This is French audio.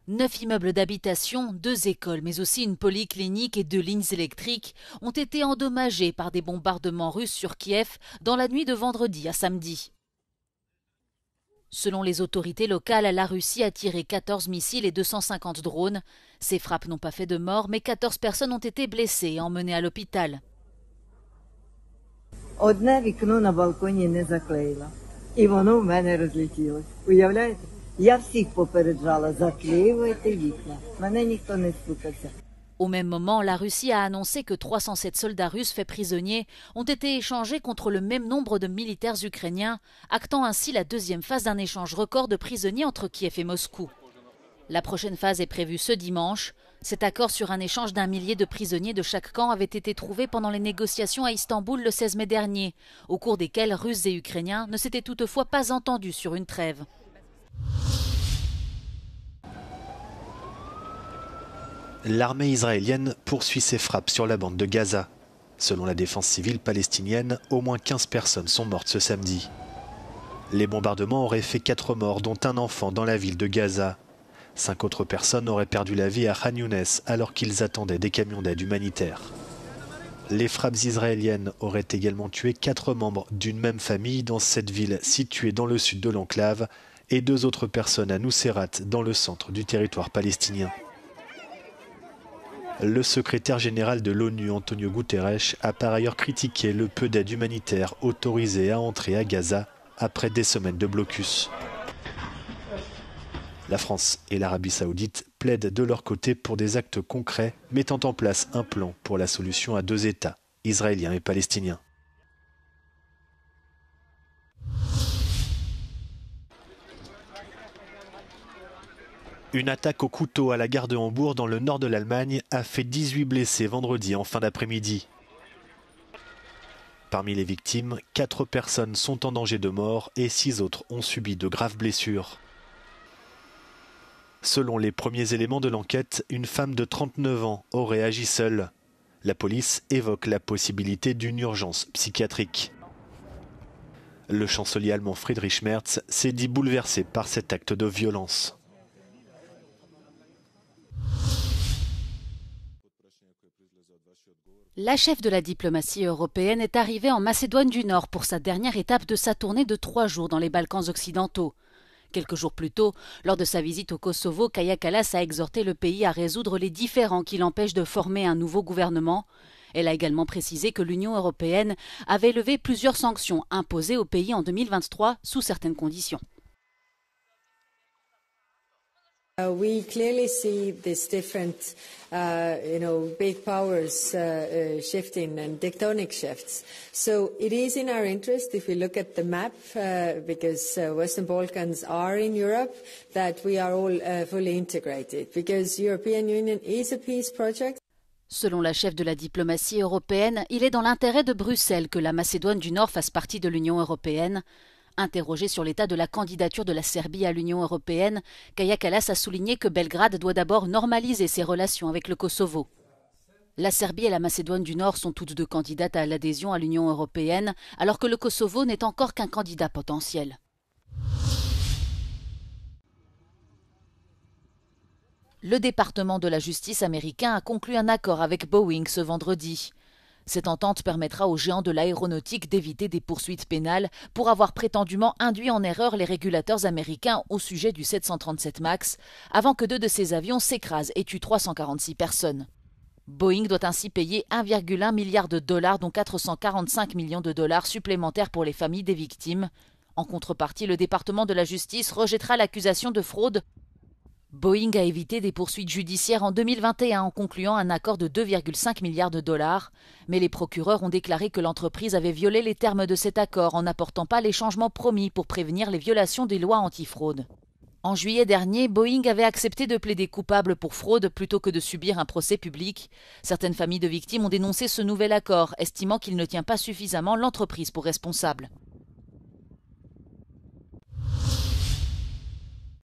9 immeubles d'habitation, 2 écoles, mais aussi une polyclinique et 2 lignes électriques ont été endommagés par des bombardements russes sur Kiev dans la nuit de vendredi à samedi. Selon les autorités locales, la Russie a tiré 14 missiles et 250 drones. Ces frappes n'ont pas fait de morts, mais 14 personnes ont été blessées et emmenées à l'hôpital. Одне вікно на балконі не заклеїла. І воно в мене розлетілось. Уявляєте? Я всіх попереджала, заклеювайте вікна. Мене ніхто не слухався. Au même moment, la Russie a annoncé que 307 soldats russes faits prisonniers ont été échangés contre le même nombre de militaires ukrainiens, actant ainsi la deuxième phase d'un échange record de prisonniers entre Kiev et Moscou. La prochaine phase est prévue ce dimanche. Cet accord sur un échange d'1 millier de prisonniers de chaque camp avait été trouvé pendant les négociations à Istanbul le 16 mai dernier, au cours desquelles Russes et Ukrainiens ne s'étaient toutefois pas entendus sur une trêve. L'armée israélienne poursuit ses frappes sur la bande de Gaza. Selon la défense civile palestinienne, au moins 15 personnes sont mortes ce samedi. Les bombardements auraient fait 4 morts, dont un enfant dans la ville de Gaza. 5 autres personnes auraient perdu la vie à Khan Younes alors qu'ils attendaient des camions d'aide humanitaire. Les frappes israéliennes auraient également tué 4 membres d'une même famille dans cette ville située dans le sud de l'enclave et 2 autres personnes à Nuseirat dans le centre du territoire palestinien. Le secrétaire général de l'ONU, Antonio Guterres, a par ailleurs critiqué le peu d'aide humanitaire autorisée à entrer à Gaza après des semaines de blocus. La France et l'Arabie saoudite plaident de leur côté pour des actes concrets mettant en place un plan pour la solution à 2 États, israéliens et palestiniens. Une attaque au couteau à la gare de Hambourg dans le nord de l'Allemagne a fait 18 blessés vendredi en fin d'après-midi. Parmi les victimes, 4 personnes sont en danger de mort et 6 autres ont subi de graves blessures. Selon les premiers éléments de l'enquête, une femme de 39 ans aurait agi seule. La police évoque la possibilité d'une urgence psychiatrique. Le chancelier allemand Friedrich Merz s'est dit bouleversé par cet acte de violence. La chef de la diplomatie européenne est arrivée en Macédoine du Nord pour sa dernière étape de sa tournée de 3 jours dans les Balkans occidentaux. Quelques jours plus tôt, lors de sa visite au Kosovo, Kaja Kallas a exhorté le pays à résoudre les différends qui l'empêchent de former un nouveau gouvernement. Elle a également précisé que l'Union européenne avait levé plusieurs sanctions imposées au pays en 2023 sous certaines conditions. We clearly see these different, big powers shifting and tectonic shifts. So it is in our interest, if we look at the map, because Western Balkans are in Europe, that we are all fully integrated, because European Union is a peace project. Selon la chef de la diplomatie européenne, il est dans l'intérêt de Bruxelles que la Macédoine du Nord fasse partie de l'Union européenne. Interrogée sur l'état de la candidature de la Serbie à l'Union européenne, Kaja Kallas a souligné que Belgrade doit d'abord normaliser ses relations avec le Kosovo. La Serbie et la Macédoine du Nord sont toutes 2 candidates à l'adhésion à l'Union européenne, alors que le Kosovo n'est encore qu'un candidat potentiel. Le département de la justice américain a conclu un accord avec Boeing ce vendredi. Cette entente permettra aux géants de l'aéronautique d'éviter des poursuites pénales pour avoir prétendument induit en erreur les régulateurs américains au sujet du 737 MAX, avant que 2 de ces avions s'écrasent et tuent 346 personnes. Boeing doit ainsi payer 1,1 milliard de dollars, dont 445 millions de dollars supplémentaires pour les familles des victimes. En contrepartie, le département de la justice rejettera l'accusation de fraude. Boeing a évité des poursuites judiciaires en 2021 en concluant un accord de 2,5 milliards de dollars. Mais les procureurs ont déclaré que l'entreprise avait violé les termes de cet accord en n'apportant pas les changements promis pour prévenir les violations des lois antifraude. En juillet dernier, Boeing avait accepté de plaider coupable pour fraude plutôt que de subir un procès public. Certaines familles de victimes ont dénoncé ce nouvel accord, estimant qu'il ne tient pas suffisamment l'entreprise pour responsable.